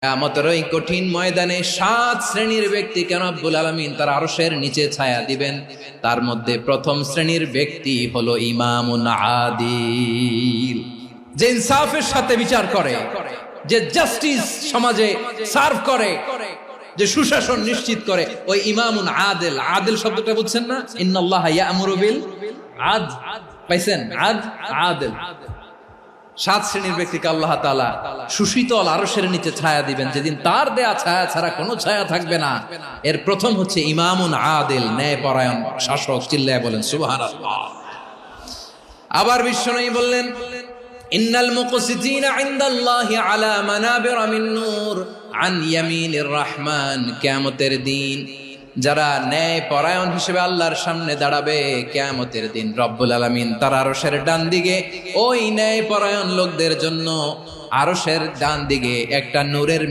কিয়ামতের ওই কঠিন ময়দানে 7 শ্রেণীর ব্যক্তিকে রব্বুল আলামিন তার আরশের নিচে ছায়া দিবেন। তার মধ্যে প্রথম শ্রেণীর ব্যক্তি হলো ইমামুন আদিল, যে ইনসাফের সাথে বিচার করে, যে জাস্টিস সমাজে সার্ভ করে, যে সুশাসন নিশ্চিত করে, ওই ইমামুন আদিল। আদিল শব্দটা বুঝছেন না? ইন্নাল্লাহা ইয়া'মুরু বিল আদল, পাইছেন? আদিল। 7 শ্রেণীর ব্যক্তিকে আল্লাহ তাআলা সুশীতল আরশের নিচে ছায়া দিবেন, যেদিন তার দেয়া ছায়া ছাড়া কোনো ছায়া থাকবে না। এর প্রথম হচ্ছে ইমামুন আদিল, ন্যায়পরায়ণ শাসক। চিল্লায় বলেন সুবহানাল্লাহ। আবার বিশ্বনবী বললেন, ইন্নাল মুকসিতিনা ইনদাল্লাহি আলা মানাবিরা মিন নূর আন ইয়ামিনির রহমান। কিয়ামতের দিন যারা ন্যায় পরায়ণ হিসেবে আল্লাহর সামনে দাঁড়াবে, কিয়ামতের দিন রব্বুল আলামিন তার আরশের ডান দিকে ওই ন্যায় পরায়ণ লোকদের জন্য আরশের ডান দিকে একটা নূরের